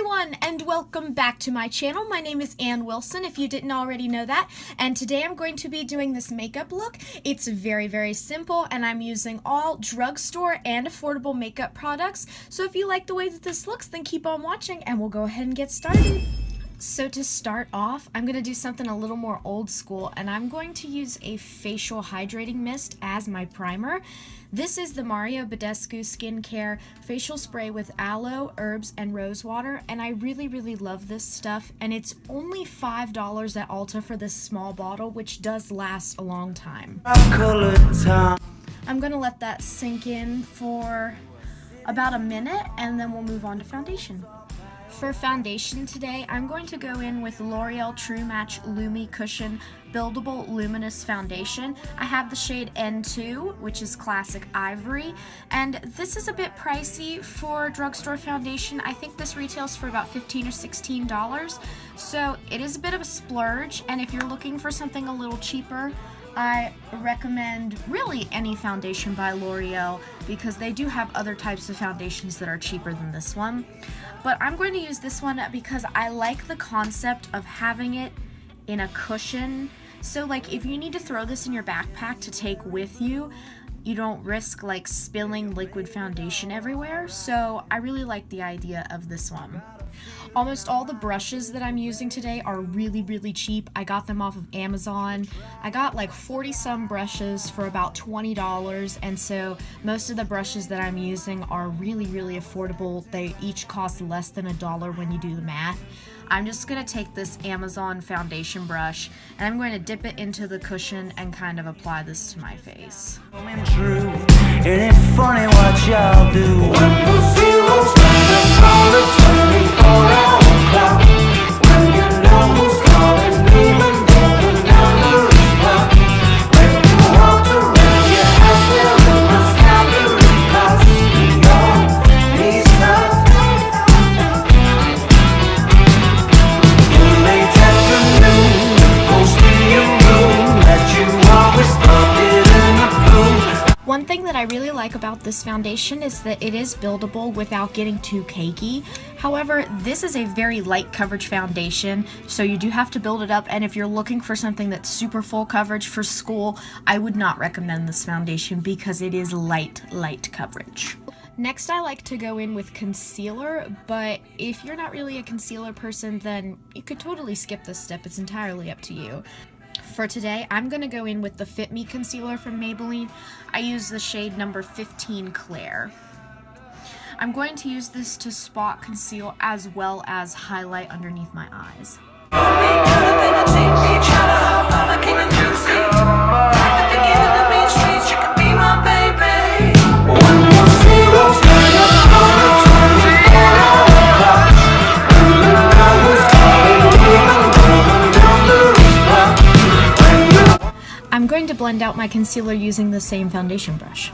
everyone, and welcome back to my channel. My name is Ann Wilson, if you didn't already know that, and today I'm going to be doing this makeup look. It's very simple, and I'm using all drugstore and affordable makeup products. So if you like the way that this looks, then keep on watching and we'll go ahead and get started. So to start off, I'm going to do something a little more old school, and I'm going to use a facial hydrating mist as my primer. This is the Badescu Skincare Facial Spray with aloe, herbs, and rosewater, and I really love this stuff, and it's only $5 at Ulta for this small bottle, which does last a long time. I'm going to let that sink in for about a minute, and then we'll move on to foundation. For foundation today, I'm going to go in with L'Oreal True Match Lumi Cushion Buildable Luminous Foundation. I have the shade N2, which is classic ivory, and this is a bit pricey for drugstore foundation. I think this retails for about $15 or $16, so it is a bit of a splurge, and if you're looking for something a little cheaper, I recommend really any foundation by L'Oreal because they do have other types of foundations that are cheaper than this one. But I'm going to use this one because I like the concept of having it in a cushion. So like if you need to throw this in your backpack to take with you, you don't risk like spilling liquid foundation everywhere. So I really like the idea of this one. Almost all the brushes that I'm using today are really cheap. I got them off of Amazon. I got like 40 some brushes for about $20, and so most of the brushes that I'm using are really affordable. They each cost less than $1 when you do the math. I'm just going to take this Amazon foundation brush and I'm going to dip it into the cushion and kind of apply this to my face. One thing that I really like about this foundation is that it is buildable without getting too cakey. However, this is a very light coverage foundation, so you do have to build it up, and if you're looking for something that's super full coverage for school, I would not recommend this foundation because it is light coverage. Next, I like to go in with concealer, but if you're not really a concealer person, then you could totally skip this step. It's entirely up to you. For today, I'm going to go in with the Fit Me concealer from Maybelline. I use the shade number 15 Claire. I'm going to use this to spot conceal as well as highlight underneath my eyes. I'm going to blend out my concealer using the same foundation brush.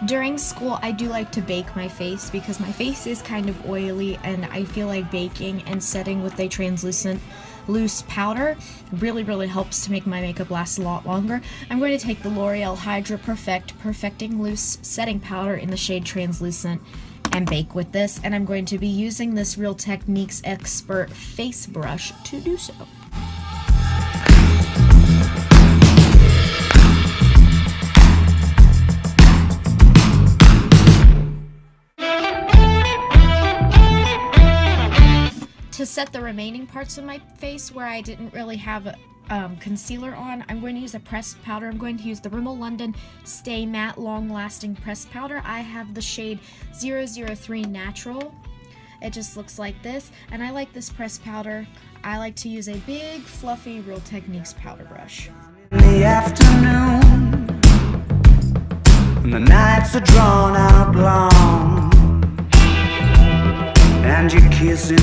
During school, I do like to bake my face because my face is kind of oily, and I feel like baking and setting with a translucent loose powder really helps to make my makeup last a lot longer. I'm going to take the L'Oreal Hydra Perfecting Loose Setting Powder in the shade Translucent and bake with this, and I'm going to be using this Real Techniques Expert face brush to do so. To set the remaining parts of my face where I didn't really have concealer on, I'm going to use a pressed powder. I'm going to use the Rimmel London Stay Matte Long Lasting Pressed Powder. I have the shade 003 Natural. It just looks like this, and I like this pressed powder. I like to use a big, fluffy Real Techniques powder brush. In the afternoon, when the nights are drawn out long, and you're kissing.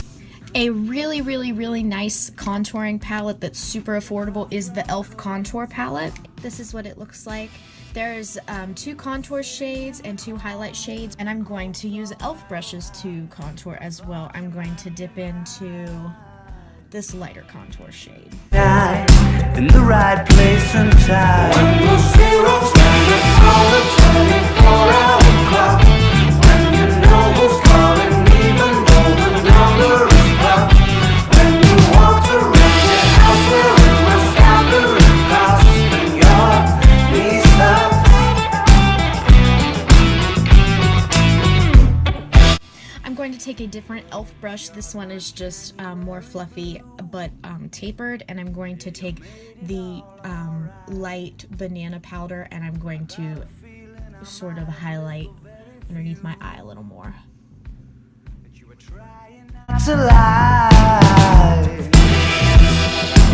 A really nice contouring palette that's super affordable is the e.l.f. Contour Palette. This is what it looks like. There's 2 contour shades and 2 highlight shades, and I'm going to use e.l.f. brushes to contour as well. I'm going to dip into this lighter contour shade. In the right place and time. When the zeros stand all the turning 4-hour clock. When you know who's calling, even though the number is blocked. When you walk around your house wearing mascara cross and your knees up. I'm going to take a different e.l.f. brush. This one is just more fluffy but tapered, and I'm going to take the light banana powder and I'm going to sort of highlight underneath my eye a little more. To lie.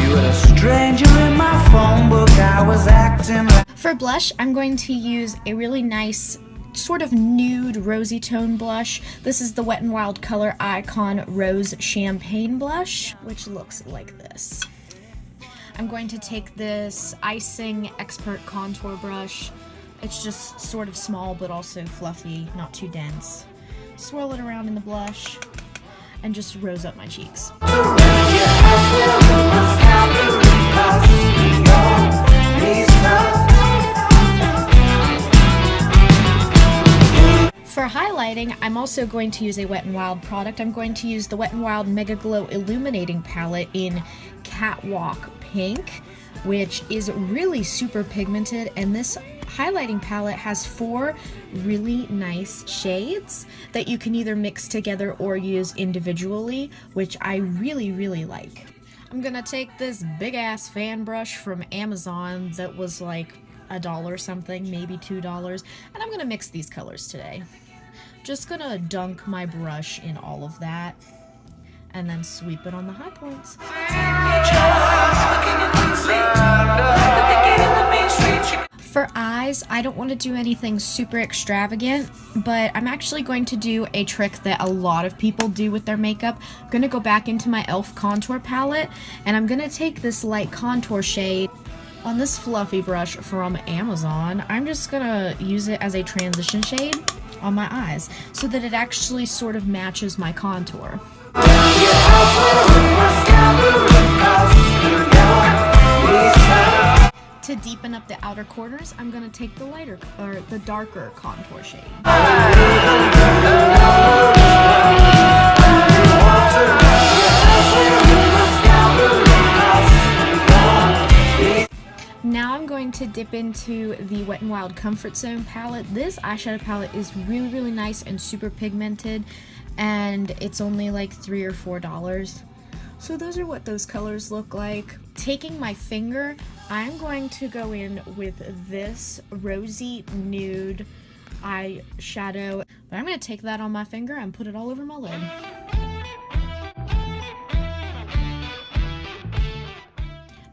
You were a stranger in my phone book. I was acting like. For blush, I'm going to use a really nice sort of nude rosy tone blush. This is the Wet n Wild Color Icon Rose Champagne blush, which looks like this. I'm going to take this Icing Expert contour brush. It's just sort of small but also fluffy, not too dense. Swirl it around in the blush and just rose up my cheeks. For highlighting, I'm also going to use a Wet n Wild product. I'm going to use the Wet n Wild Mega Glow Illuminating Palette in Catwalk Pink, which is really super pigmented, and this highlighting palette has 4 really nice shades that you can either mix together or use individually, which I really, really like. I'm gonna take this big ass fan brush from Amazon that was like $1 something, maybe $2, and I'm gonna mix these colors today. Just gonna dunk my brush in all of that and then sweep it on the high points. For eyes, I don't want to do anything super extravagant, but I'm actually going to do a trick that a lot of people do with their makeup. I'm going to go back into my e.l.f. contour palette, and I'm going to take this light contour shade on this fluffy brush from Amazon. I'm just going to use it as a transition shade on my eyes so that it actually sort of matches my contour. To deepen up the outer corners, I'm going to take the lighter or the darker contour shade. Now I'm going to dip into the Wet n Wild Comfort Zone palette. This eyeshadow palette is really, really nice and super pigmented, and it's only like $3 or $4. So those are what those colors look like. Taking my finger, I'm going to go in with this rosy nude eyeshadow. But I'm going to take that on my finger and put it all over my lid.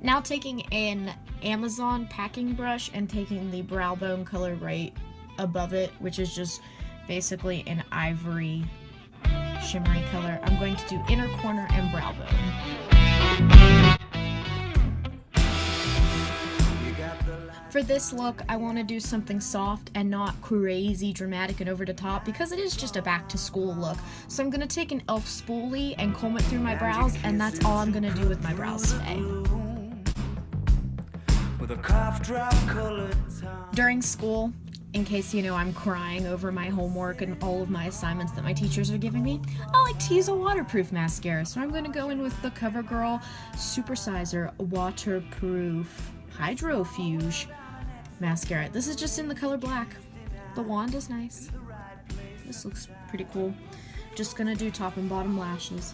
Now taking an Amazon packing brush and taking the brow bone color right above it, which is just basically an ivory shimmery color, I'm going to do inner corner and brow bone. For this look, I want to do something soft and not crazy dramatic and over the top because it is just a back to school look. So I'm going to take an e.l.f. spoolie and comb it through my brows, and that's all I'm going to do with my brows today. During school, in case you know I'm crying over my homework and all of my assignments that my teachers are giving me, I like to use a waterproof mascara. So I'm going to go in with the Covergirl Supersizer Waterproof Hydra mascara. This is just in the color black. The wand is nice. This looks pretty cool. Just gonna do top and bottom lashes.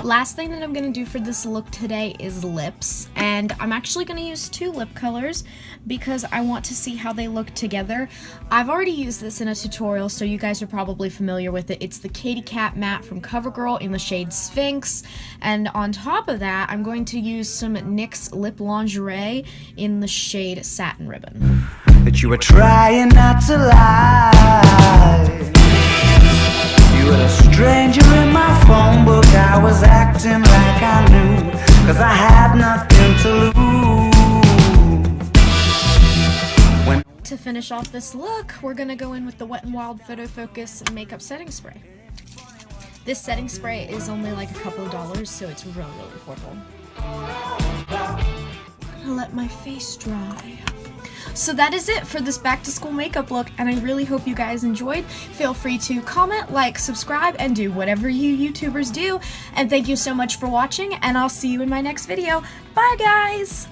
Last thing that I'm going to do for this look today is lips, and I'm actually going to use 2 lip colors because I want to see how they look together. I've already used this in a tutorial, so you guys are probably familiar with it. It's the Katy matte from Covergirl in the shade Sphinx, and on top of that, I'm going to use some NYX Lip Lingerie in the shade Satin Ribbon. That you were trying not to lie. You were a stranger in my phone book. I was acting like I knew, 'cause I had nothing to lose. finish off this look, we're gonna go in with the Wet n Wild Photo Focus Makeup Setting Spray. This setting spray is only like a couple of dollars, so it's really, really affordable. I'm gonna let my face dry. So that is it for this back to school makeup look, and I really hope you guys enjoyed. Feel free to comment, like, subscribe, and do whatever you YouTubers do. And thank you so much for watching, and I'll see you in my next video. Bye, guys!